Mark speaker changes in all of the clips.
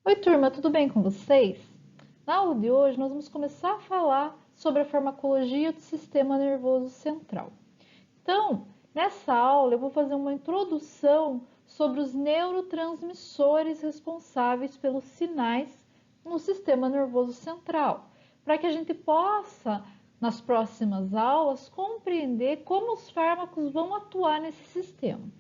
Speaker 1: Oi, turma, tudo bem com vocês? Na aula de hoje, nós vamos começar a falar sobre a farmacologia do sistema nervoso central. Então, nessa aula, eu vou fazer uma introdução sobre os neurotransmissores responsáveis pelos sinais no sistema nervoso central, para que a gente possa, nas próximas aulas, compreender como os fármacos vão atuar nesse sistema.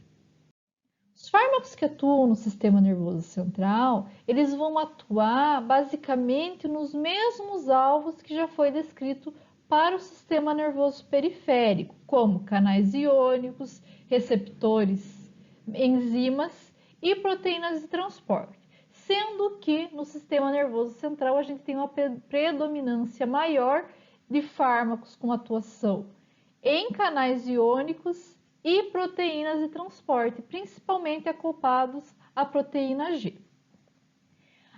Speaker 1: Os fármacos que atuam no sistema nervoso central, eles vão atuar basicamente nos mesmos alvos que já foi descrito para o sistema nervoso periférico, como canais iônicos, receptores, enzimas e proteínas de transporte. Sendo que no sistema nervoso central a gente tem uma predominância maior de fármacos com atuação em canais iônicos e proteínas de transporte, principalmente acoplados à proteína G.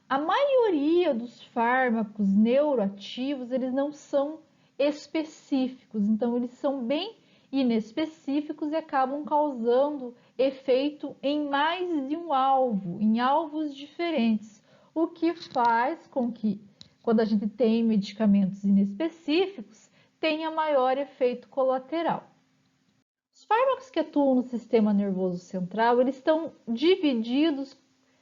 Speaker 1: A maioria dos fármacos neuroativos, eles não são específicos, então eles são bem inespecíficos e acabam causando efeito em mais de um alvo, em alvos diferentes, o que faz com que, quando a gente tem medicamentos inespecíficos, tenha maior efeito colateral. Os fármacos que atuam no sistema nervoso central, eles estão divididos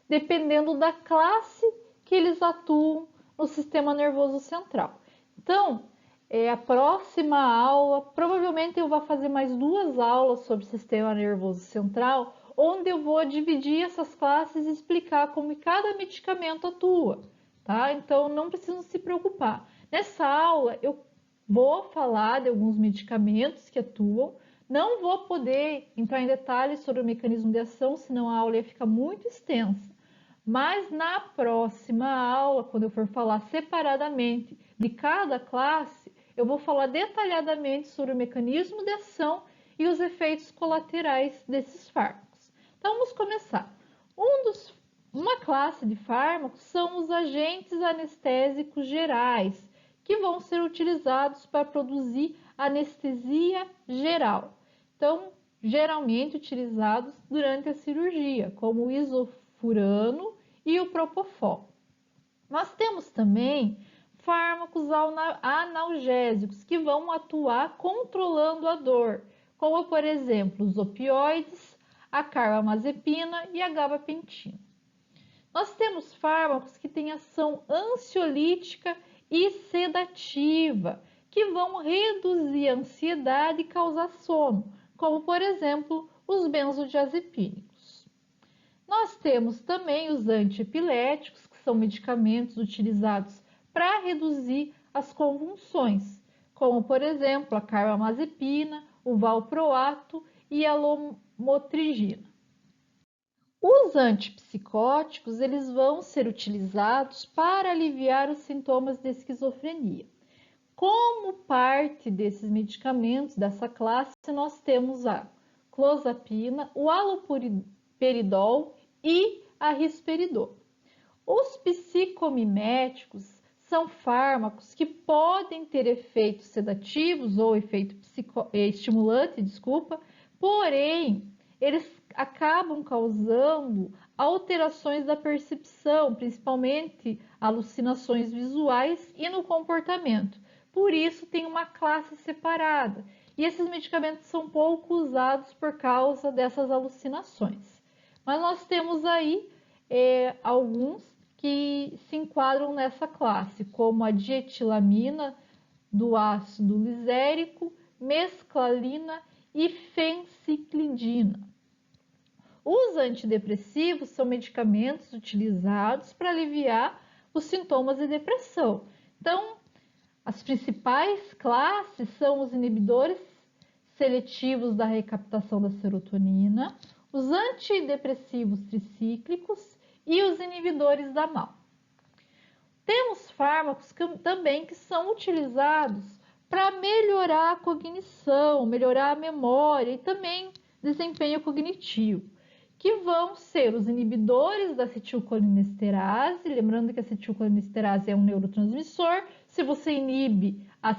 Speaker 1: dependendo da classe que eles atuam no sistema nervoso central. Então, a próxima aula, provavelmente eu vou fazer mais 2 aulas sobre o sistema nervoso central, onde eu vou dividir essas classes e explicar como cada medicamento atua, tá? Então, não precisam se preocupar. Nessa aula, eu vou falar de alguns medicamentos que atuam, não vou poder entrar em detalhes sobre o mecanismo de ação, senão a aula ia ficar muito extensa. Mas na próxima aula, quando eu for falar separadamente de cada classe, eu vou falar detalhadamente sobre o mecanismo de ação e os efeitos colaterais desses fármacos. Então vamos começar. Uma classe de fármacos são os agentes anestésicos gerais, que vão ser utilizados para produzir anestesia geral. Então, geralmente utilizados durante a cirurgia, como o isofurano e o propofol. Nós temos também fármacos analgésicos que vão atuar controlando a dor, como por exemplo os opioides, a carbamazepina e a gabapentina. Nós temos fármacos que têm ação ansiolítica e sedativa, que vão reduzir a ansiedade e causar sono, como por exemplo os benzodiazepínicos. Nós temos também os antiepiléticos, que são medicamentos utilizados para reduzir as convulsões, como por exemplo a carbamazepina, o valproato e a lamotrigina. Os antipsicóticos, eles vão ser utilizados para aliviar os sintomas de esquizofrenia. Como parte desses medicamentos dessa classe, nós temos a clozapina, o haloperidol e a risperidol. Os psicomiméticos são fármacos que podem ter efeitos sedativos ou efeito estimulante, porém, eles acabam causando alterações da percepção, principalmente alucinações visuais e no comportamento. Por isso, tem uma classe separada. E esses medicamentos são pouco usados por causa dessas alucinações. Mas nós temos aí alguns que se enquadram nessa classe, como a dietilamina do ácido lisérico, mesclalina e fenciclidina. Os antidepressivos são medicamentos utilizados para aliviar os sintomas de depressão. Então, as principais classes são os inibidores seletivos da recaptação da serotonina, os antidepressivos tricíclicos e os inibidores da MAO. Temos fármacos também que são utilizados para melhorar a cognição, melhorar a memória e também desempenho cognitivo, que vão ser os inibidores da acetilcolinesterase, lembrando que a acetilcolinesterase é um neurotransmissor. Se você inibe a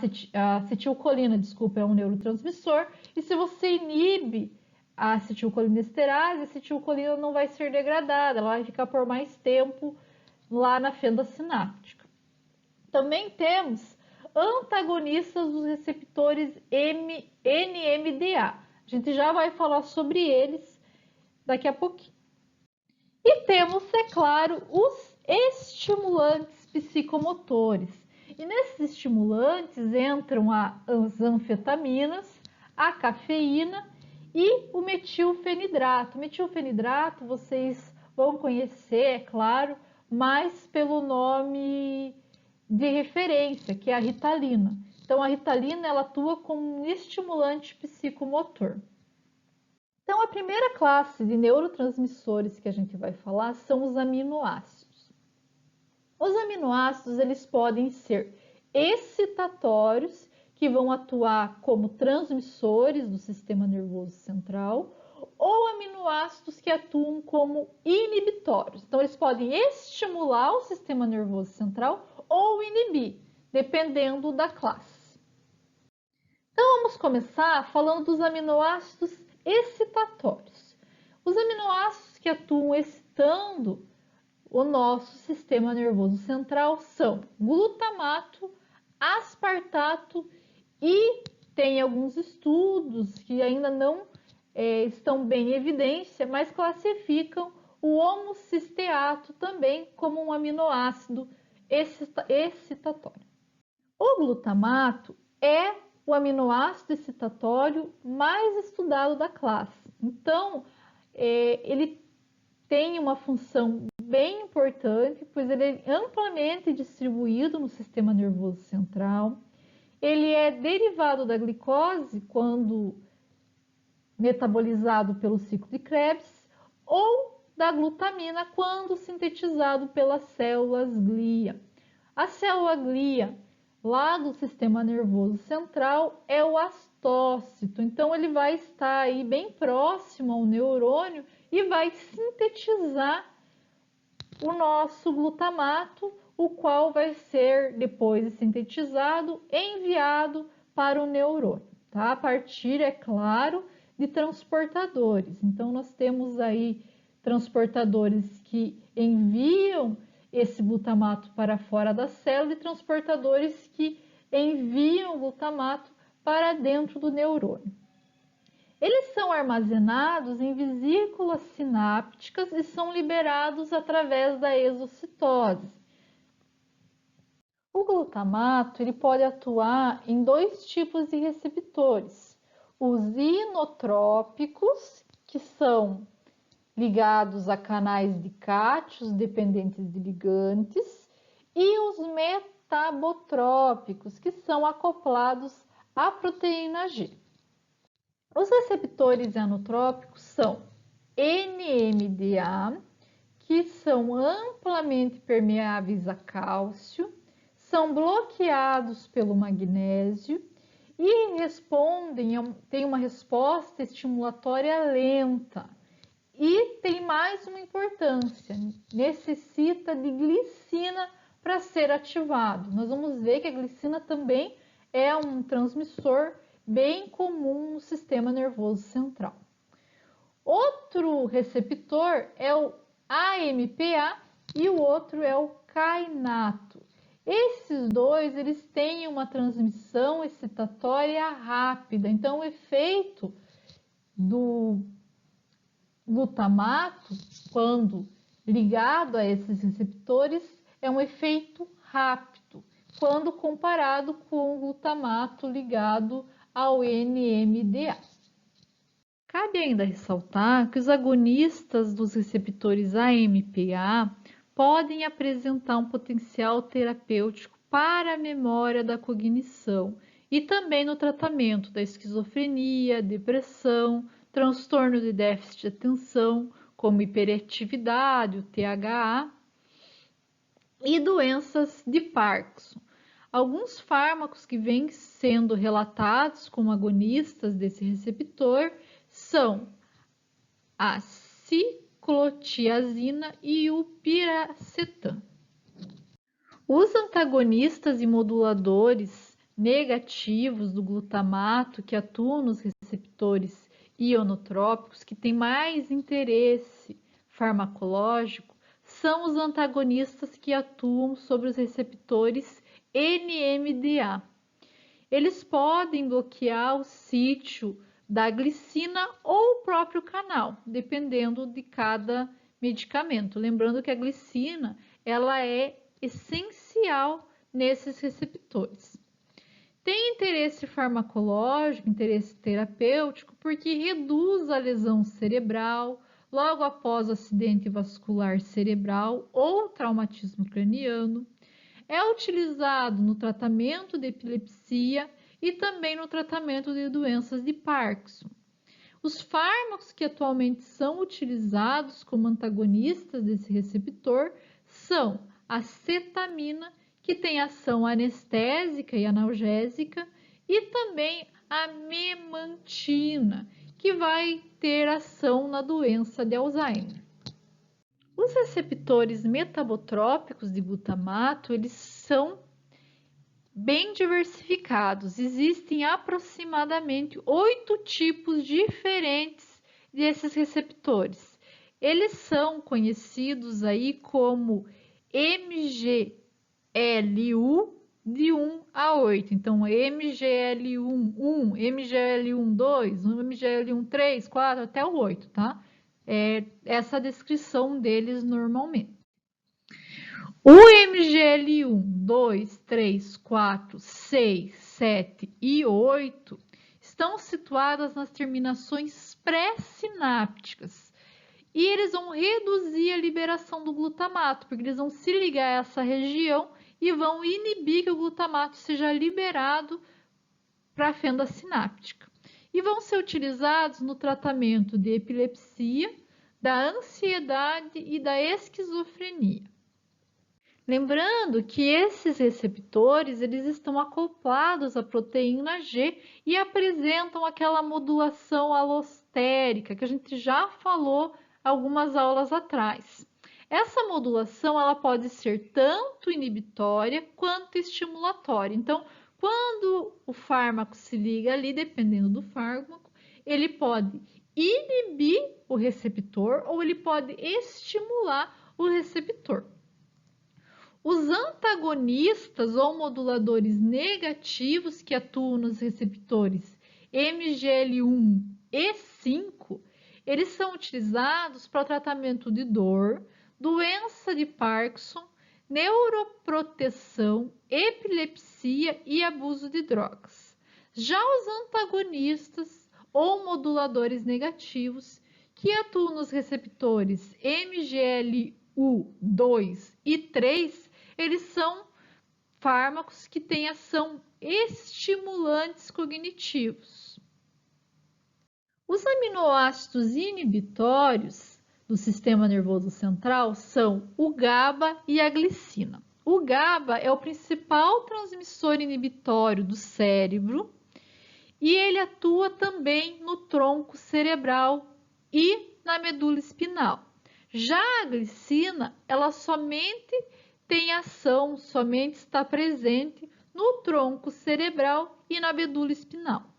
Speaker 1: acetilcolina, é um neurotransmissor, e se você inibe a acetilcolinesterase, a acetilcolina não vai ser degradada, ela vai ficar por mais tempo lá na fenda sináptica. Também temos antagonistas dos receptores NMDA. A gente já vai falar sobre eles daqui a pouquinho. E temos, é claro, os estimulantes psicomotores. E nesses estimulantes entram as anfetaminas, a cafeína e o metilfenidrato. O metilfenidrato vocês vão conhecer, é claro, mas pelo nome de referência, que é a Ritalina. Então, a Ritalina ela atua como um estimulante psicomotor. Então, a primeira classe de neurotransmissores que a gente vai falar são os aminoácidos. Os aminoácidos eles podem ser excitatórios, que vão atuar como transmissores do sistema nervoso central, ou aminoácidos que atuam como inibitórios. Então, eles podem estimular o sistema nervoso central ou inibir, dependendo da classe. Então, vamos começar falando dos aminoácidos excitatórios. Os aminoácidos que atuam excitando o nosso sistema nervoso central são glutamato, aspartato e tem alguns estudos que ainda não estão bem em evidência, mas classificam o homocisteato também como um aminoácido excitatório. O glutamato é o aminoácido excitatório mais estudado da classe. Então, ele tem uma função bem importante, pois ele é amplamente distribuído no sistema nervoso central. Ele é derivado da glicose quando metabolizado pelo ciclo de Krebs ou da glutamina quando sintetizado pelas células glia. A célula glia lá do sistema nervoso central é o astócito, então ele vai estar aí bem próximo ao neurônio e vai sintetizar o nosso glutamato, o qual vai ser depois sintetizado, enviado para o neurônio, tá? A partir, é claro, de transportadores. Então, nós temos aí transportadores que enviam esse glutamato para fora da célula e transportadores que enviam o glutamato para dentro do neurônio. Eles são armazenados em vesículas sinápticas e são liberados através da exocitose. O glutamato ele pode atuar em dois tipos de receptores: os inotrópicos, que são ligados a canais de cátions dependentes de ligantes, e os metabotrópicos, que são acoplados à proteína G. Os receptores anotrópicos são NMDA, que são amplamente permeáveis a cálcio, são bloqueados pelo magnésio e têm uma resposta estimulatória lenta. E tem mais uma importância, necessita de glicina para ser ativado. Nós vamos ver que a glicina também é um transmissor bem comum no sistema nervoso central. Outro receptor é o AMPA e o outro é o kainato. Esses dois, eles têm uma transmissão excitatória rápida, então o efeito do glutamato, quando ligado a esses receptores, é um efeito rápido, quando comparado com o glutamato ligado ao NMDA. Cabe ainda ressaltar que os agonistas dos receptores AMPA podem apresentar um potencial terapêutico para a memória da cognição e também no tratamento da esquizofrenia, depressão, transtorno de déficit de atenção, como hiperatividade, o THA, e doenças de Parkinson. Alguns fármacos que vêm sendo relatados como agonistas desse receptor são a ciclotiazina e o piracetam. Os antagonistas e moduladores negativos do glutamato que atuam nos receptores ionotrópicos, que têm mais interesse farmacológico, são os antagonistas que atuam sobre os receptores NMDA. Eles podem bloquear o sítio da glicina ou o próprio canal, dependendo de cada medicamento. Lembrando que a glicina, ela é essencial nesses receptores. Tem interesse farmacológico, interesse terapêutico, porque reduz a lesão cerebral logo após o acidente vascular cerebral ou traumatismo craniano. É utilizado no tratamento de epilepsia e também no tratamento de doenças de Parkinson. Os fármacos que atualmente são utilizados como antagonistas desse receptor são a cetamina, que tem ação anestésica e analgésica, e também a memantina, que vai ter ação na doença de Alzheimer. Os receptores metabotrópicos de glutamato, eles são bem diversificados. Existem aproximadamente 8 tipos diferentes desses receptores. Eles são conhecidos aí como MGLU de 1 a 8. Então, MGL1, 1, MGL1, 2, MGL1, 3, 4, até o 8, tá? É essa a descrição deles normalmente. O MGL1, 2, 3, 4, 6, 7 e 8 estão situadas nas terminações pré-sinápticas e eles vão reduzir a liberação do glutamato, porque eles vão se ligar a essa região e vão inibir que o glutamato seja liberado para a fenda sináptica. E vão ser utilizados no tratamento de epilepsia, da ansiedade e da esquizofrenia. Lembrando que esses receptores, eles estão acoplados à proteína G e apresentam aquela modulação alostérica que a gente já falou algumas aulas atrás. Essa modulação, ela pode ser tanto inibitória quanto estimulatória. Então, quando o fármaco se liga ali, dependendo do fármaco, ele pode inibir o receptor ou ele pode estimular o receptor. Os antagonistas ou moduladores negativos que atuam nos receptores MGL1 e 5, eles são utilizados para o tratamento de dor, doença de Parkinson, neuroproteção, epilepsia e abuso de drogas. Já os antagonistas ou moduladores negativos que atuam nos receptores MGLU2 e 3, eles são fármacos que têm ação estimulantes cognitivos. Os aminoácidos inibitórios do sistema nervoso central são o GABA e a glicina. O GABA é o principal transmissor inibitório do cérebro e ele atua também no tronco cerebral e na medula espinal. Já a glicina, ela somente tem ação, somente está presente no tronco cerebral e na medula espinal.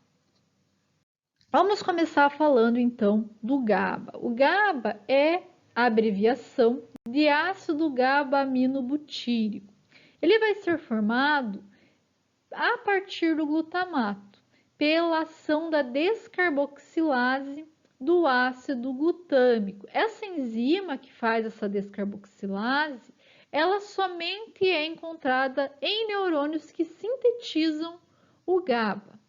Speaker 1: Vamos começar falando então do GABA. O GABA é a abreviação de ácido GABA-aminobutírico. Ele vai ser formado a partir do glutamato, pela ação da descarboxilase do ácido glutâmico. Essa enzima que faz essa descarboxilase, ela somente é encontrada em neurônios que sintetizam o GABA.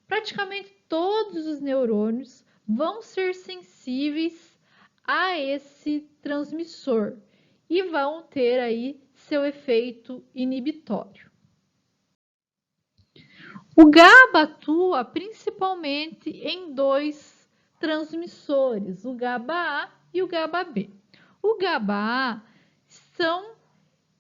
Speaker 1: Praticamente todos os neurônios vão ser sensíveis a esse transmissor e vão ter aí seu efeito inibitório. O GABA atua principalmente em dois transmissores, o GABA-A e o GABA-B. O GABA-A são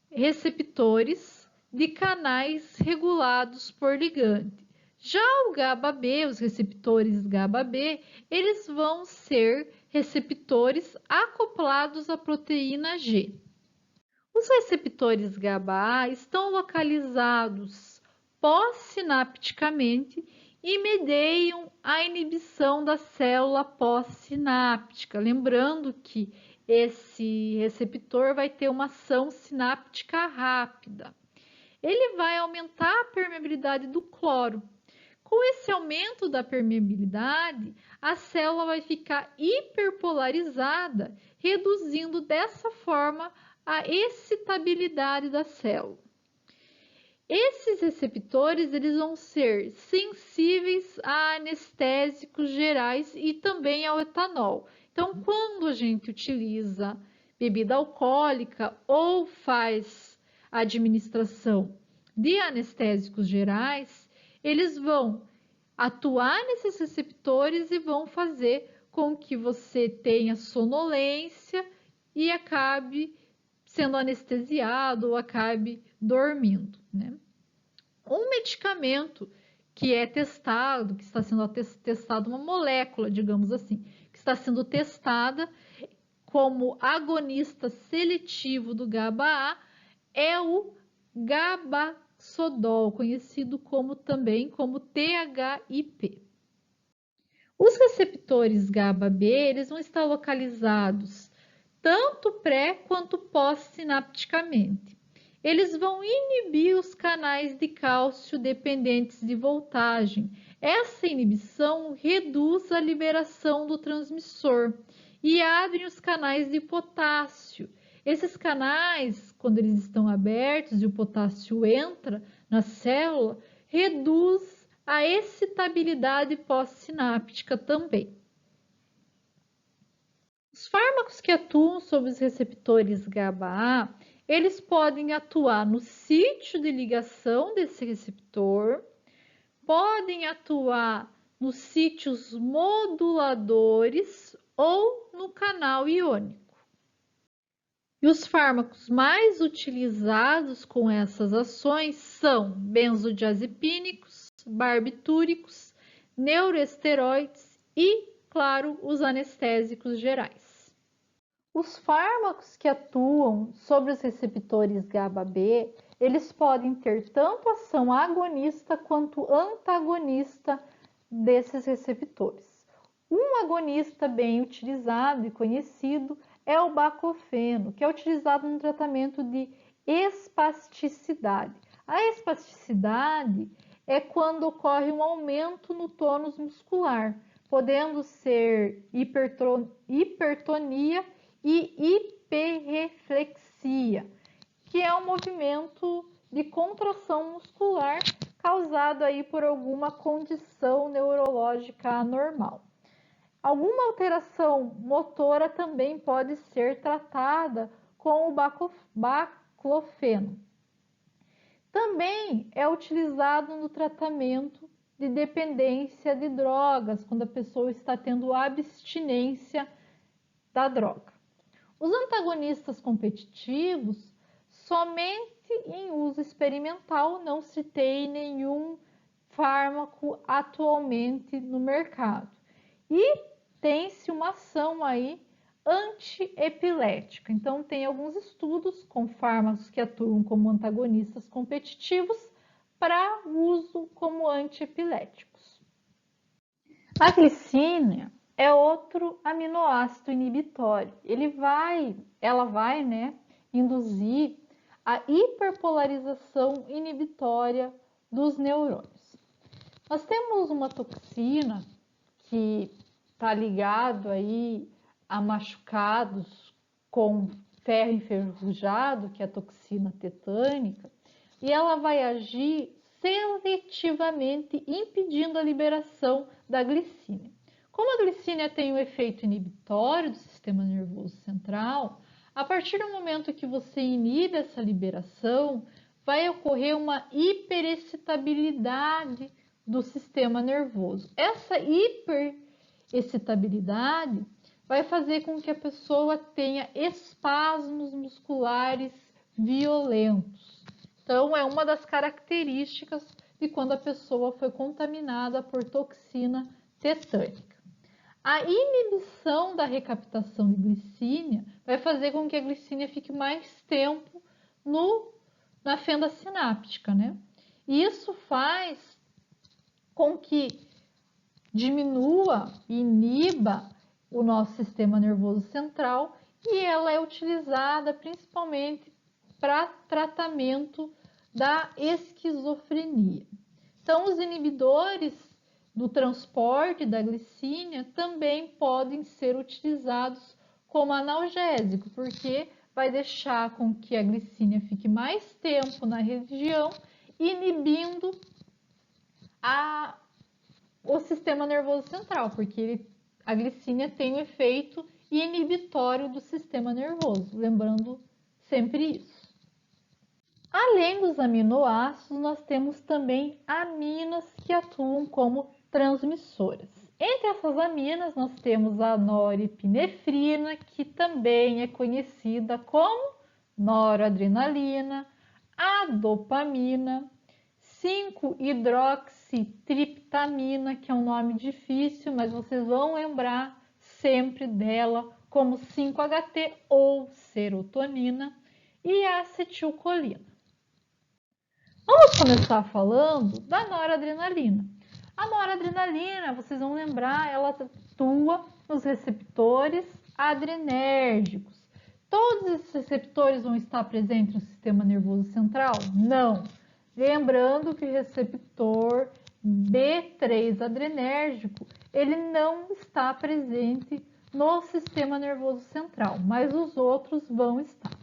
Speaker 1: receptores de canais regulados por ligante. Já o GABA-B, os receptores GABA-B, eles vão ser receptores acoplados à proteína G. Os receptores GABA-A estão localizados pós-sinapticamente e mediam a inibição da célula pós-sináptica. Lembrando que esse receptor vai ter uma ação sináptica rápida. Ele vai aumentar a permeabilidade do cloro. Com esse aumento da permeabilidade, a célula vai ficar hiperpolarizada, reduzindo dessa forma a excitabilidade da célula. Esses receptores eles vão ser sensíveis a anestésicos gerais e também ao etanol. Então, quando a gente utiliza bebida alcoólica ou faz a administração de anestésicos gerais, eles vão atuar nesses receptores e vão fazer com que você tenha sonolência e acabe sendo anestesiado ou acabe dormindo, né? Um medicamento que é testado, que está sendo testado, uma molécula, digamos assim, que está sendo testada como agonista seletivo do GABA-A é o Gabaxodol, conhecido também como THIP. Os receptores GABA-B, eles vão estar localizados tanto pré quanto pós-sinapticamente. Eles vão inibir os canais de cálcio dependentes de voltagem. Essa inibição reduz a liberação do transmissor e abre os canais de potássio. Esses canais, quando eles estão abertos e o potássio entra na célula, reduz a excitabilidade pós-sináptica também. Os fármacos que atuam sobre os receptores GABA-A, eles podem atuar no sítio de ligação desse receptor, podem atuar nos sítios moduladores ou no canal iônico. E os fármacos mais utilizados com essas ações são benzodiazepínicos, barbitúricos, neuroesteroides e, claro, os anestésicos gerais. Os fármacos que atuam sobre os receptores GABA-B, eles podem ter tanto ação agonista quanto antagonista desses receptores. Um agonista bem utilizado e conhecido é o baclofeno, que é utilizado no tratamento de espasticidade. A espasticidade é quando ocorre um aumento no tônus muscular, podendo ser hipertonia e hiperreflexia, que é um movimento de contração muscular causado aí por alguma condição neurológica anormal. Alguma alteração motora também pode ser tratada com o baclofeno. Também é utilizado no tratamento de dependência de drogas, quando a pessoa está tendo abstinência da droga. Os antagonistas competitivos, somente em uso experimental, não se tem nenhum fármaco atualmente no mercado. E tem-se uma ação aí antiepilética. Então, tem alguns estudos com fármacos que atuam como antagonistas competitivos para uso como antiepiléticos. A glicina é outro aminoácido inibitório. Ela vai induzir a hiperpolarização inibitória dos neurônios. Nós temos uma toxina que está ligado aí a machucados com ferro enferrujado, que é a toxina tetânica, e ela vai agir seletivamente, impedindo a liberação da glicina. Como a glicina tem um efeito inibitório do sistema nervoso central, a partir do momento que você inibe essa liberação, vai ocorrer uma hiperexcitabilidade do sistema nervoso. Essa hiperexcitabilidade vai fazer com que a pessoa tenha espasmos musculares violentos. Então, é uma das características de quando a pessoa foi contaminada por toxina tetânica. A inibição da recaptação de glicina vai fazer com que a glicina fique mais tempo na fenda sináptica, né? E isso faz com que diminua e iniba o nosso sistema nervoso central e ela é utilizada principalmente para tratamento da esquizofrenia. Então, os inibidores do transporte da glicina também podem ser utilizados como analgésico, porque vai deixar com que a glicina fique mais tempo na região, inibindo o sistema nervoso central, porque a glicina tem o efeito inibitório do sistema nervoso, lembrando sempre isso. Além dos aminoácidos, nós temos também aminas que atuam como transmissoras. Entre essas aminas, nós temos a norepinefrina, que também é conhecida como noradrenalina, a dopamina, 5-hidroxitriptamina, que é um nome difícil, mas vocês vão lembrar sempre dela como 5-HT ou serotonina, e a acetilcolina. Vamos começar falando da noradrenalina. A noradrenalina, vocês vão lembrar, ela atua nos receptores adrenérgicos. Todos esses receptores vão estar presentes no sistema nervoso central? Não. Lembrando que o receptor B3 adrenérgico, ele não está presente no sistema nervoso central, mas os outros vão estar.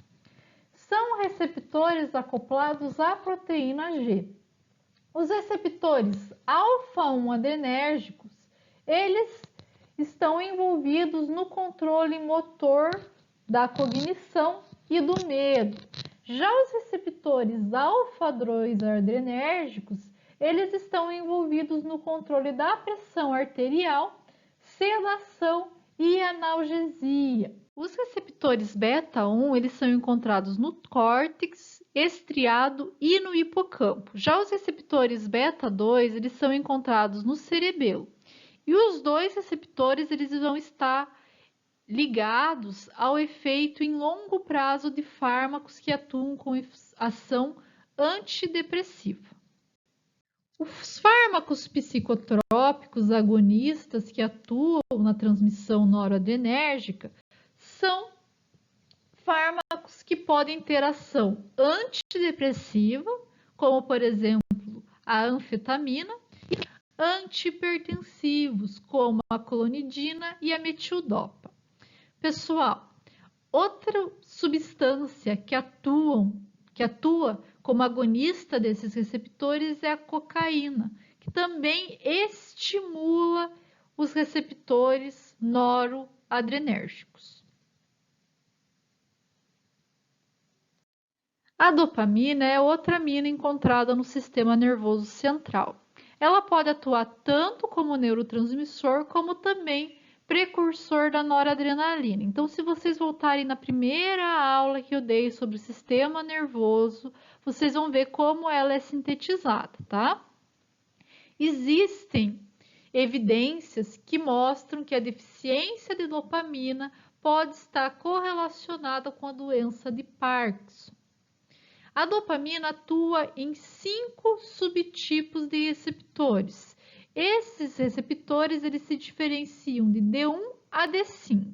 Speaker 1: São receptores acoplados à proteína G. Os receptores alfa-1 adrenérgicos, eles estão envolvidos no controle motor da cognição e do medo. Já os receptores alfa-2 adrenérgicos, eles estão envolvidos no controle da pressão arterial, sedação e analgesia. Os receptores beta-1, eles são encontrados no córtex, estriado e no hipocampo. Já os receptores beta-2, eles são encontrados no cerebelo. E os dois receptores, eles vão estar ligados ao efeito em longo prazo de fármacos que atuam com ação antidepressiva. Os fármacos psicotrópicos agonistas que atuam na transmissão noradrenérgica são fármacos que podem ter ação antidepressiva, como por exemplo a anfetamina, e antihipertensivos, como a clonidina e a metildopa. Pessoal, outra substância que atua como agonista desses receptores é a cocaína, que também estimula os receptores noradrenérgicos. A dopamina é outra amina encontrada no sistema nervoso central. Ela pode atuar tanto como neurotransmissor, como também precursor da noradrenalina. Então, se vocês voltarem na primeira aula que eu dei sobre o sistema nervoso, vocês vão ver como ela é sintetizada, tá? Existem evidências que mostram que a deficiência de dopamina pode estar correlacionada com a doença de Parkinson. A dopamina atua em 5 subtipos de receptores. Esses receptores eles se diferenciam de D1 a D5.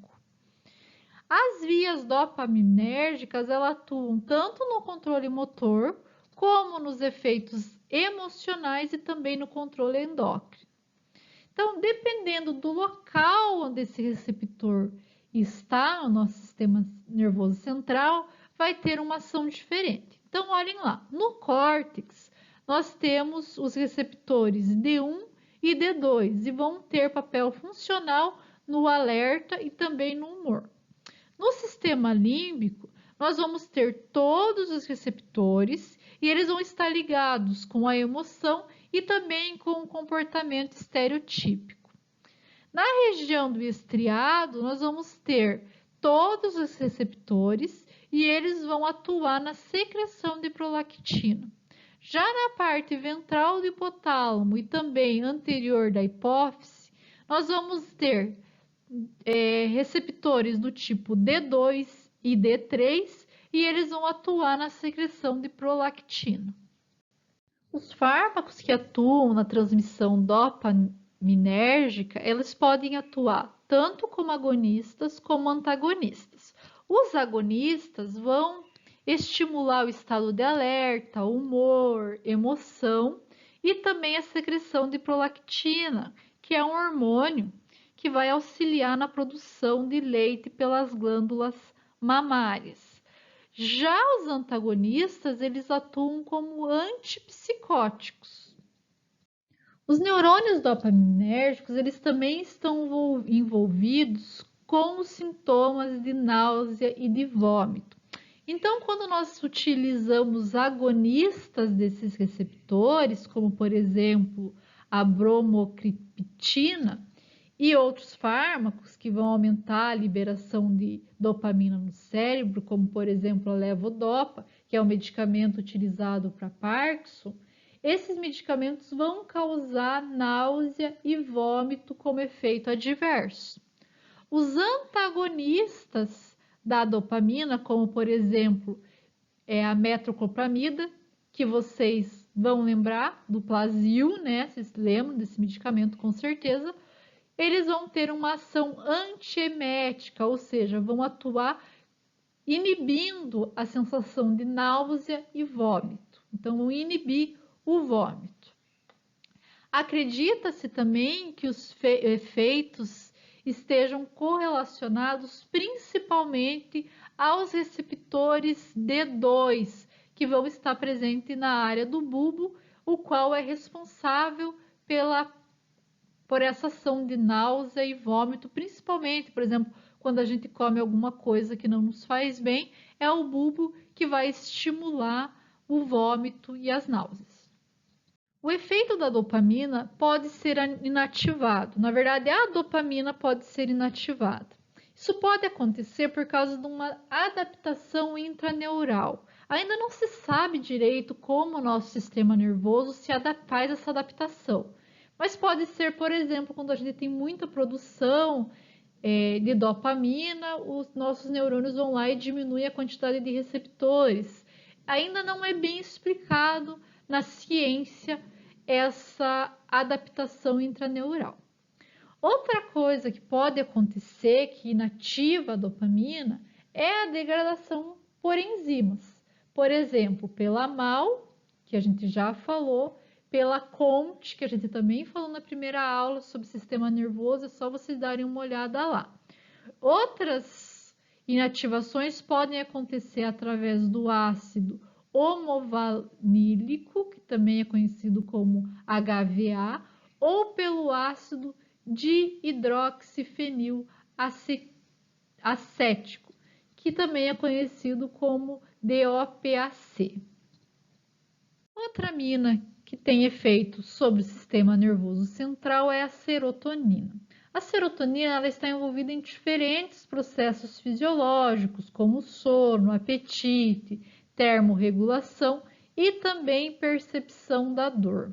Speaker 1: As vias dopaminérgicas elas atuam tanto no controle motor, como nos efeitos emocionais e também no controle endócrino. Então, dependendo do local onde esse receptor está no nosso sistema nervoso central, vai ter uma ação diferente. Então, olhem lá, no córtex, nós temos os receptores D1 e D2 e vão ter papel funcional no alerta e também no humor. No sistema límbico, nós vamos ter todos os receptores e eles vão estar ligados com a emoção e também com o comportamento estereotípico. Na região do estriado, nós vamos ter todos os receptores e eles vão atuar na secreção de prolactina. Já na parte ventral do hipotálamo e também anterior da hipófise, nós vamos ter receptores do tipo D2 e D3 e eles vão atuar na secreção de prolactina. Os fármacos que atuam na transmissão dopaminérgica, eles podem atuar tanto como agonistas como antagonistas. Os agonistas vão estimular o estado de alerta, humor, emoção e também a secreção de prolactina, que é um hormônio que vai auxiliar na produção de leite pelas glândulas mamárias. Já os antagonistas, eles atuam como antipsicóticos. Os neurônios dopaminérgicos, eles também estão envolvidos com os sintomas de náusea e de vômito. Então, quando nós utilizamos agonistas desses receptores, como por exemplo a bromocriptina e outros fármacos que vão aumentar a liberação de dopamina no cérebro, como por exemplo a levodopa, que é um medicamento utilizado para Parkinson, esses medicamentos vão causar náusea e vômito como efeito adverso. Os antagonistas da dopamina, como por exemplo a metoclopramida, que vocês vão lembrar do Plasil, né? Vocês lembram desse medicamento com certeza. Eles vão ter uma ação antiemética, ou seja, vão atuar inibindo a sensação de náusea e vômito. Então, vão inibir o vômito. Acredita-se também que os efeitos estejam correlacionados principalmente aos receptores D2, que vão estar presentes na área do bulbo, o qual é responsável por essa ação de náusea e vômito, principalmente, por exemplo, quando a gente come alguma coisa que não nos faz bem, é o bulbo que vai estimular o vômito e as náuseas. O efeito da dopamina pode ser inativado. Na verdade, a dopamina pode ser inativada. Isso pode acontecer por causa de uma adaptação intraneural. Ainda não se sabe direito como o nosso sistema nervoso faz essa adaptação. Mas pode ser, por exemplo, quando a gente tem muita produção de dopamina, os nossos neurônios vão lá e diminuem a quantidade de receptores. Ainda não é bem explicado na ciência essa adaptação intraneural. Outra coisa que pode acontecer que inativa a dopamina é a degradação por enzimas. Por exemplo, pela MAO, que a gente já falou, pela CONT, que a gente também falou na primeira aula sobre sistema nervoso, é só vocês darem uma olhada lá. Outras inativações podem acontecer através do ácido homovanílico, que também é conhecido como HVA, ou pelo ácido dihidroxifenil acético, que também é conhecido como DOPAC. Outra amina que tem efeito sobre o sistema nervoso central é a serotonina. A serotonina ela está envolvida em diferentes processos fisiológicos, como sono, apetite, termorregulação e também percepção da dor.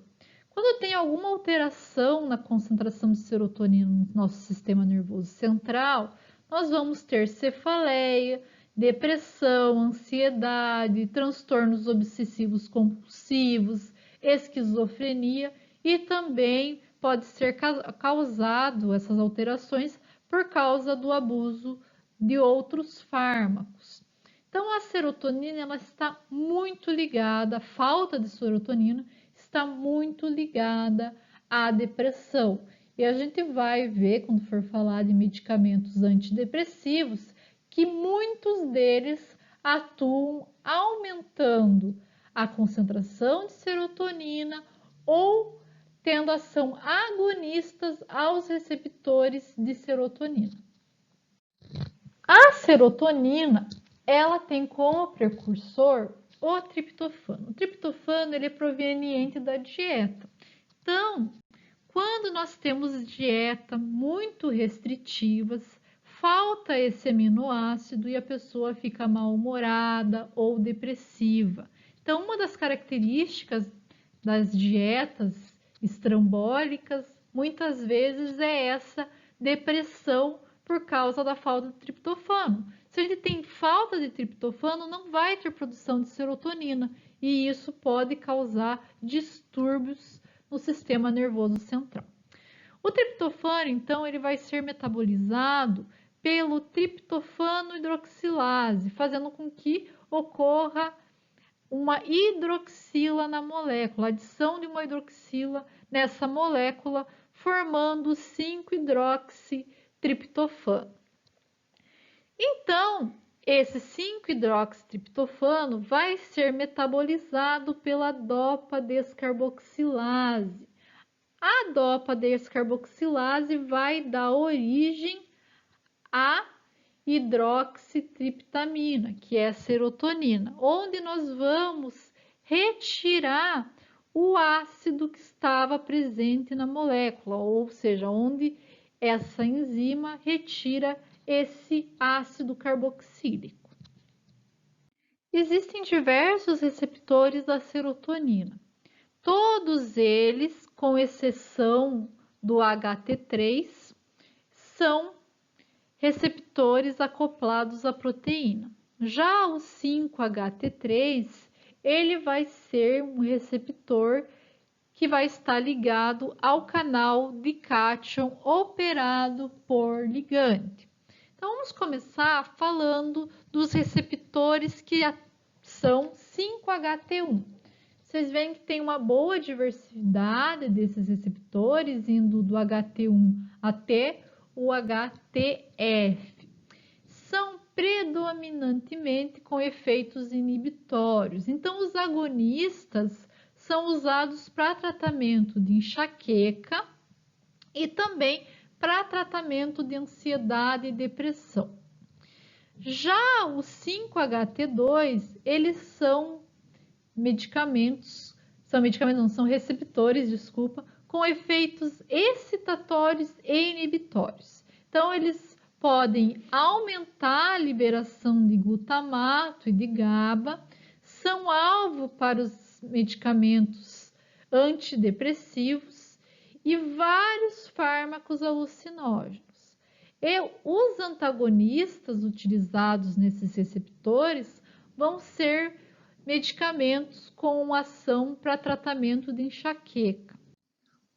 Speaker 1: Quando tem alguma alteração na concentração de serotonina no nosso sistema nervoso central, nós vamos ter cefaleia, depressão, ansiedade, transtornos obsessivos compulsivos, esquizofrenia e também pode ser causado essas alterações por causa do abuso de outros fármacos. Então a serotonina ela está muito ligada, a falta de serotonina está muito ligada à depressão. E a gente vai ver quando for falar de medicamentos antidepressivos que muitos deles atuam aumentando a concentração de serotonina ou tendo ação agonistas aos receptores de serotonina. A serotonina, ela tem como precursor o triptofano. O triptofano ele é proveniente da dieta. Então, quando nós temos dieta muito restritivas, falta esse aminoácido e a pessoa fica mal-humorada ou depressiva. Então, uma das características das dietas estrambólicas, muitas vezes, é essa depressão por causa da falta de triptofano. Se a gente tem falta de triptofano, não vai ter produção de serotonina e isso pode causar distúrbios no sistema nervoso central. O triptofano, então, ele vai ser metabolizado pelo triptofano hidroxilase, fazendo com que ocorra uma hidroxila na molécula, adição de uma hidroxila nessa molécula, formando 5-hidroxitriptofano. Então, esse 5-hidroxitriptofano vai ser metabolizado pela dopa-descarboxilase. A dopa-descarboxilase vai dar origem à hidroxitriptamina, que é a serotonina, onde nós vamos retirar o ácido que estava presente na molécula, ou seja, onde essa enzima retira esse ácido carboxílico. Existem diversos receptores da serotonina. Todos eles, com exceção do HT3, são receptores acoplados à proteína. Já o 5-HT3, ele vai ser um receptor que vai estar ligado ao canal de cátion operado por ligande. Então, vamos começar falando dos receptores que são 5-HT1. Vocês veem que tem uma boa diversidade desses receptores, indo do HT1 até o HTF. São predominantemente com efeitos inibitórios. Então, os agonistas são usados para tratamento de enxaqueca e também para tratamento de ansiedade e depressão. Já os 5-HT2, eles são receptores, com efeitos excitatórios e inibitórios. Então, eles podem aumentar a liberação de glutamato e de GABA, são alvo para os medicamentos antidepressivos e vários fármacos alucinógenos. E os antagonistas utilizados nesses receptores vão ser medicamentos com ação para tratamento de enxaqueca.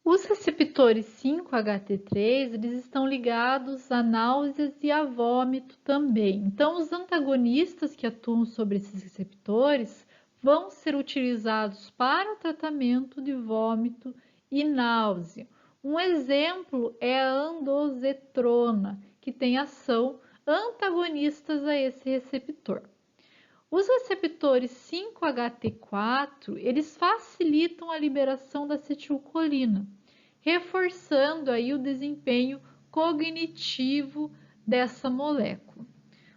Speaker 1: Os receptores 5-HT3, eles estão ligados a náuseas e a vômito também. Então, os antagonistas que atuam sobre esses receptores vão ser utilizados para o tratamento de vômito e náusea. Um exemplo é a andozetrona, que tem ação antagonistas a esse receptor. Os receptores 5-HT4, eles facilitam a liberação da acetilcolina, reforçando aí o desempenho cognitivo dessa molécula.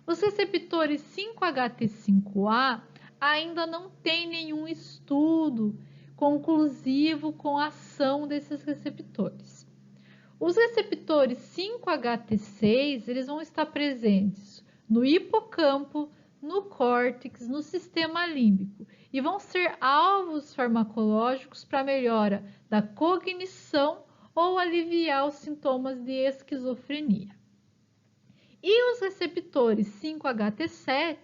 Speaker 1: Os receptores 5-HT5A ainda não tem nenhum estudo conclusivo com a ação desses receptores. Os receptores 5-HT6, eles vão estar presentes no hipocampo, no córtex, no sistema límbico e vão ser alvos farmacológicos para melhora da cognição ou aliviar os sintomas de esquizofrenia. E os receptores 5-HT7,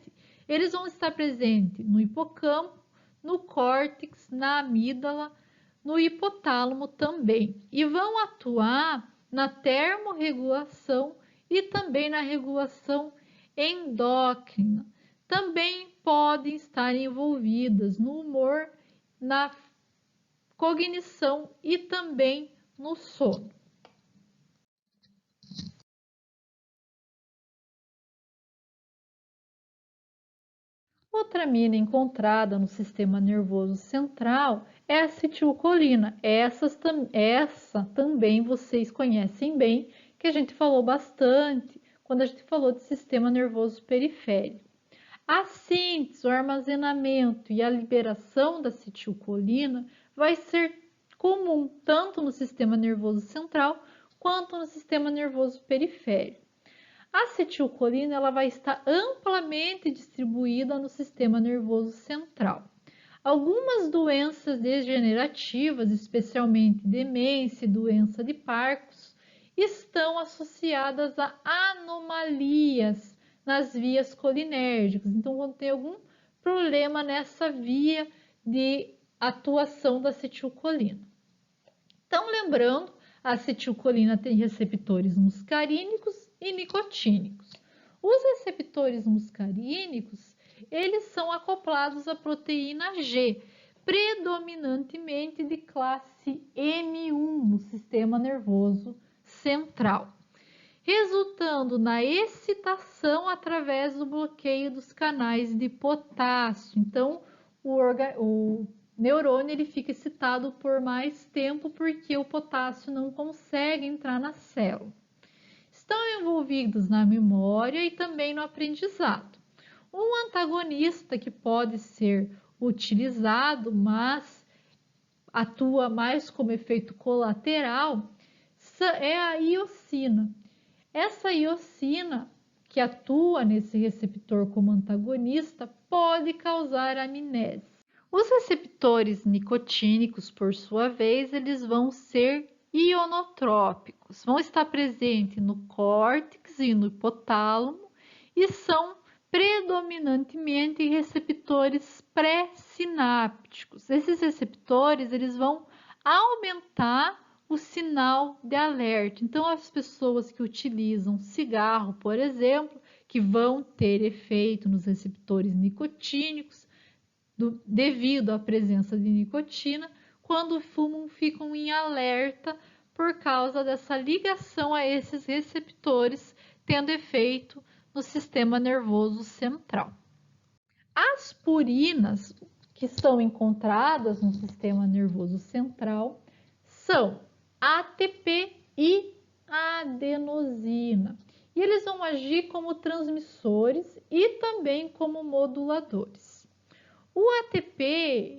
Speaker 1: eles vão estar presentes no hipocampo, no córtex, na amígdala, no hipotálamo também e vão atuar na termorregulação e também na regulação endócrina. Também podem estar envolvidas no humor, na cognição e também no sono. Outra amina encontrada no sistema nervoso central é a acetilcolina. Essa também vocês conhecem bem, que a gente falou bastante quando a gente falou de sistema nervoso periférico. A síntese, o armazenamento e a liberação da acetilcolina vai ser comum tanto no sistema nervoso central quanto no sistema nervoso periférico. A acetilcolina ela vai estar amplamente distribuída no sistema nervoso central. Algumas doenças degenerativas, especialmente demência e doença de Parkinson, estão associadas a anomalias nas vias colinérgicas. Então, quando tem algum problema nessa via de atuação da acetilcolina. Então, lembrando, a acetilcolina tem receptores muscarínicos e nicotínicos. Os receptores muscarínicos, eles são acoplados à proteína G, predominantemente de classe M1 no sistema nervoso central, resultando na excitação através do bloqueio dos canais de potássio. Então, o neurônio ele fica excitado por mais tempo porque o potássio não consegue entrar na célula. Estão envolvidos na memória e também no aprendizado. Um antagonista que pode ser utilizado, mas atua mais como efeito colateral, é a iosina. Essa iosina, que atua nesse receptor como antagonista, pode causar amnésia. Os receptores nicotínicos, por sua vez, eles vão ser ionotrópicos, vão estar presentes no córtex e no hipotálamo e são predominantemente receptores pré-sinápticos. Esses receptores eles vão aumentar o sinal de alerta. Então, as pessoas que utilizam cigarro, por exemplo, que vão ter efeito nos receptores nicotínicos, devido à presença de nicotina, quando fumam, ficam em alerta por causa dessa ligação a esses receptores, tendo efeito no sistema nervoso central. As purinas que são encontradas no sistema nervoso central são ATP e adenosina. E eles vão agir como transmissores e também como moduladores. O ATP,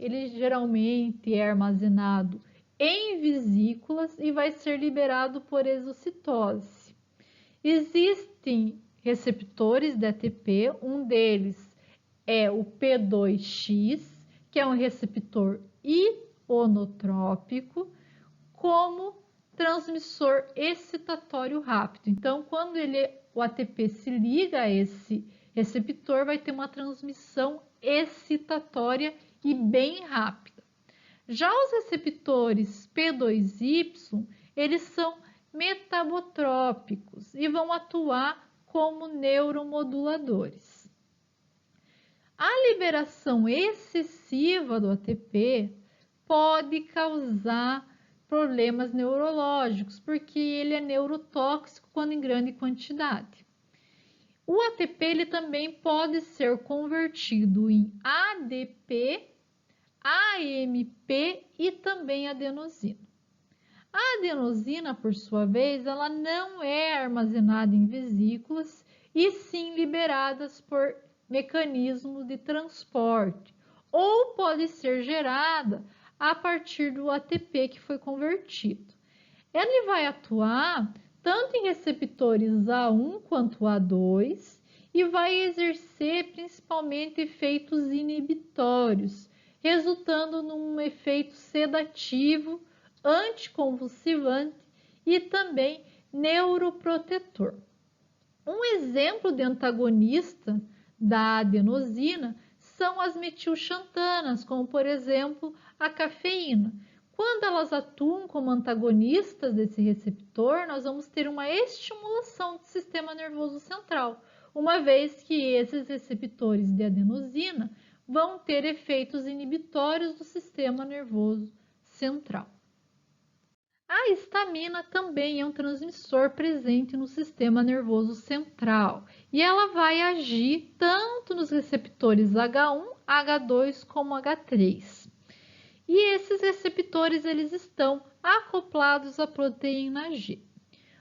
Speaker 1: ele geralmente é armazenado em vesículas e vai ser liberado por exocitose. Existem receptores de ATP, um deles é o P2X, que é um receptor ionotrópico, como transmissor excitatório rápido. Então, quando o ATP se liga a esse receptor, vai ter uma transmissão excitatória e bem rápida. Já os receptores P2Y, eles são metabotrópicos e vão atuar como neuromoduladores. A liberação excessiva do ATP pode causar problemas neurológicos, porque ele é neurotóxico quando em grande quantidade. O ATP ele também pode ser convertido em ADP, AMP e também adenosina. A adenosina, por sua vez, ela não é armazenada em vesículas e sim liberadas por mecanismos de transporte, ou pode ser gerada a partir do ATP que foi convertido. Ele vai atuar tanto em receptores A1 quanto A2 e vai exercer principalmente efeitos inibitórios, resultando num efeito sedativo, anticonvulsivante e também neuroprotetor. Um exemplo de antagonista da adenosina são as metilxantanas, como por exemplo a cafeína. Quando elas atuam como antagonistas desse receptor, nós vamos ter uma estimulação do sistema nervoso central, uma vez que esses receptores de adenosina vão ter efeitos inibitórios do sistema nervoso central. A histamina também é um transmissor presente no sistema nervoso central e ela vai agir tanto nos receptores H1, H2 como H3. E esses receptores eles estão acoplados à proteína G.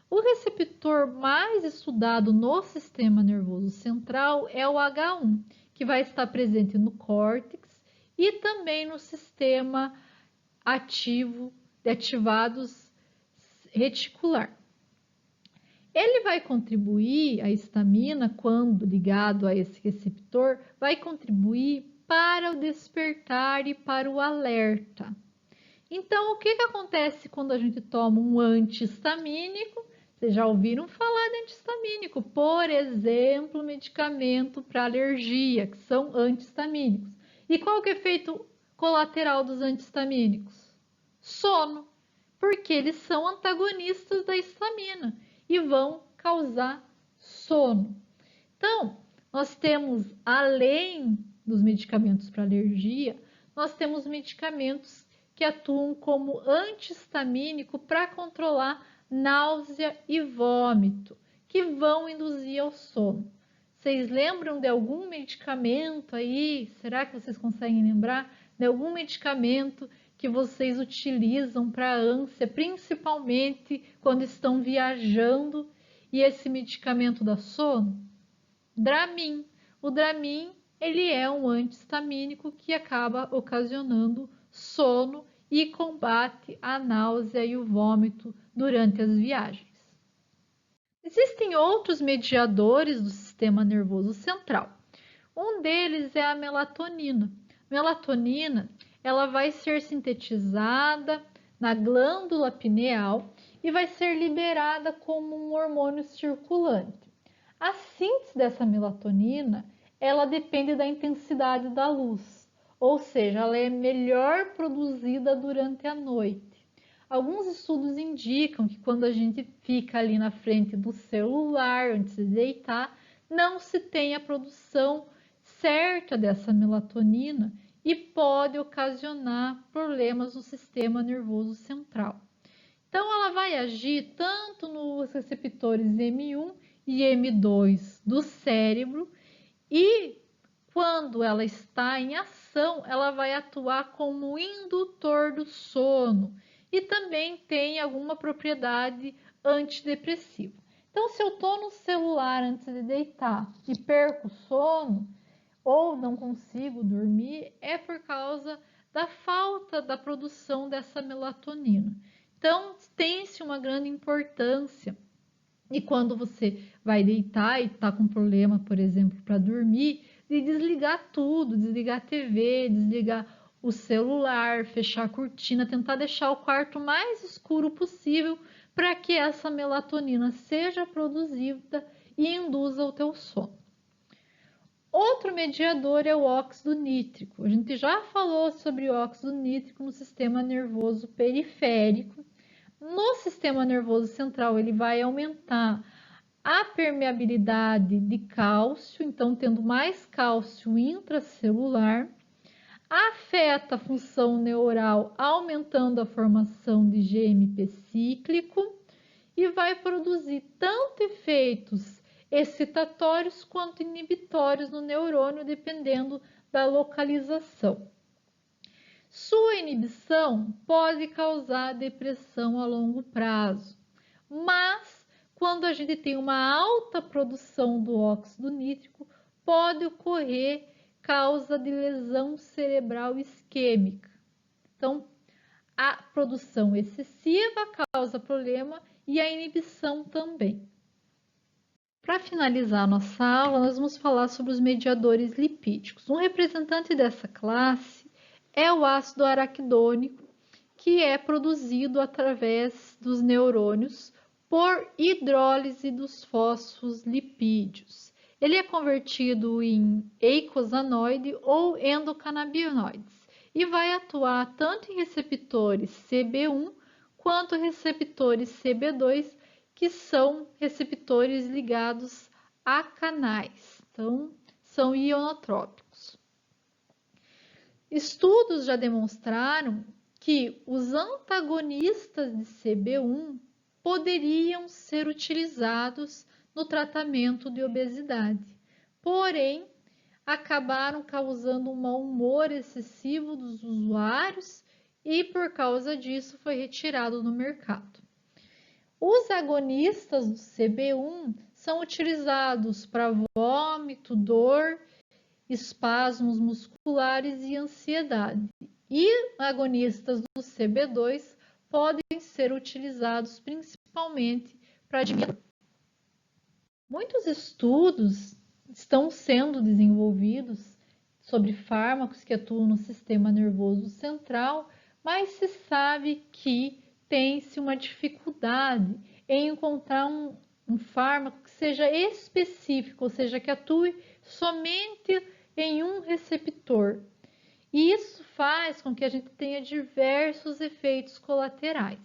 Speaker 1: O receptor mais estudado no sistema nervoso central é o H1, que vai estar presente no córtex e também no sistema ativados reticular. Ele vai contribuir, a histamina, quando ligado a esse receptor, vai contribuir para o despertar e para o alerta. Então, o que acontece quando a gente toma um anti-histamínico? Vocês já ouviram falar de anti-histamínico? Por exemplo, medicamento para alergia, que são anti-histamínicos. E qual que é o efeito colateral dos anti-histamínicos? Sono, porque eles são antagonistas da histamina e vão causar sono. Então, nós temos, além dos medicamentos para alergia, nós temos medicamentos que atuam como anti-histamínico para controlar náusea e vômito, que vão induzir ao sono. Vocês lembram de algum medicamento aí? Será que vocês conseguem lembrar de algum medicamento que vocês utilizam para ânsia, principalmente quando estão viajando, e esse medicamento dá sono? Dramin. O Dramin, ele é um anti-histamínico que acaba ocasionando sono e combate a náusea e o vômito durante as viagens. Existem outros mediadores do sistema nervoso central. Um deles é a melatonina. Melatonina, ela vai ser sintetizada na glândula pineal e vai ser liberada como um hormônio circulante. A síntese dessa melatonina, ela depende da intensidade da luz, ou seja, ela é melhor produzida durante a noite. Alguns estudos indicam que quando a gente fica ali na frente do celular antes de deitar, não se tem a produção certa dessa melatonina e pode ocasionar problemas no sistema nervoso central. Então, ela vai agir tanto nos receptores M1 e M2 do cérebro e quando ela está em ação, ela vai atuar como indutor do sono e também tem alguma propriedade antidepressiva. Então, se eu estou no celular antes de deitar e perco o sono ou não consigo dormir, é por causa da falta da produção dessa melatonina. Então, tem-se uma grande importância. E quando você vai deitar e está com problema, por exemplo, para dormir, de desligar tudo, desligar a TV, desligar o celular, fechar a cortina, tentar deixar o quarto mais escuro possível para que essa melatonina seja produzida e induza o teu sono. Outro mediador é o óxido nítrico. A gente já falou sobre o óxido nítrico no sistema nervoso periférico. No sistema nervoso central, ele vai aumentar a permeabilidade de cálcio, então tendo mais cálcio intracelular, afeta a função neural, aumentando a formação de GMP cíclico e vai produzir tanto efeitos excitatórios quanto inibitórios no neurônio, dependendo da localização. Sua inibição pode causar depressão a longo prazo, mas quando a gente tem uma alta produção do óxido nítrico, pode ocorrer causa de lesão cerebral isquêmica. Então, a produção excessiva causa problema e a inibição também. Para finalizar a nossa aula, nós vamos falar sobre os mediadores lipídicos. Um representante dessa classe é o ácido araquidônico, que é produzido através dos neurônios por hidrólise dos fosfolipídios. Ele é convertido em eicosanoide ou endocannabinoides e vai atuar tanto em receptores CB1 quanto receptores CB2, que são receptores ligados a canais, então são ionotrópicos. Estudos já demonstraram que os antagonistas de CB1 poderiam ser utilizados no tratamento de obesidade, porém acabaram causando um mau humor excessivo dos usuários e por causa disso foi retirado do mercado. Os agonistas do CB1 são utilizados para vômito, dor, espasmos musculares e ansiedade. E agonistas do CB2 podem ser utilizados principalmente para diminuir. Muitos estudos estão sendo desenvolvidos sobre fármacos que atuam no sistema nervoso central, mas se sabe que tem-se uma dificuldade em encontrar um fármaco que seja específico, ou seja, que atue somente em um receptor. E isso faz com que a gente tenha diversos efeitos colaterais.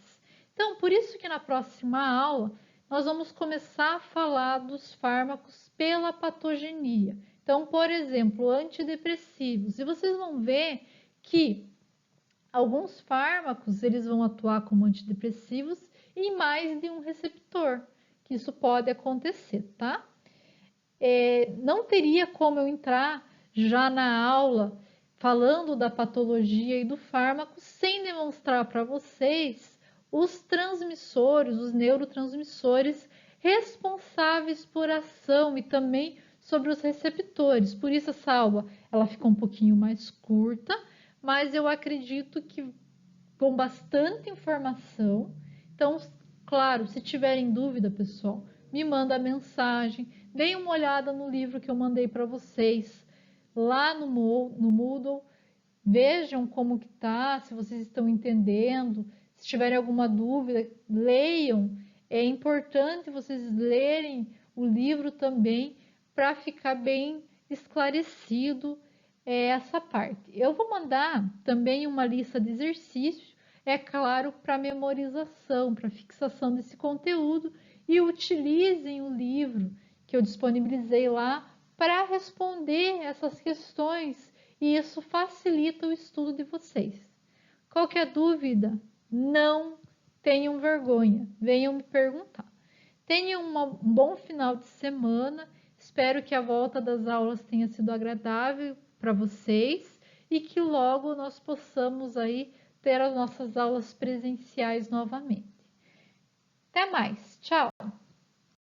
Speaker 1: Então, por isso que na próxima aula nós vamos começar a falar dos fármacos pela patogenia. Então, por exemplo, antidepressivos. E vocês vão ver que alguns fármacos eles vão atuar como antidepressivos em mais de um receptor, que isso pode acontecer, tá? Não teria como eu entrar já na aula falando da patologia e do fármaco sem demonstrar para vocês os transmissores, os neurotransmissores responsáveis por ação e também sobre os receptores. Por isso essa aula ela ficou um pouquinho mais curta, mas eu acredito que com bastante informação. Então, claro, se tiverem dúvida, pessoal, me manda mensagem, deem uma olhada no livro que eu mandei para vocês lá no Moodle, vejam como que tá, se vocês estão entendendo, se tiverem alguma dúvida, leiam. É importante vocês lerem o livro também para ficar bem esclarecido essa parte. Eu vou mandar também uma lista de exercícios, é claro, para memorização, para fixação desse conteúdo, e utilizem o livro que eu disponibilizei lá para responder essas questões, e isso facilita o estudo de vocês. Qualquer dúvida, não tenham vergonha, venham me perguntar. Tenham um bom final de semana, espero que a volta das aulas tenha sido agradável para vocês e que logo nós possamos aí ter as nossas aulas presenciais novamente. Até mais, tchau!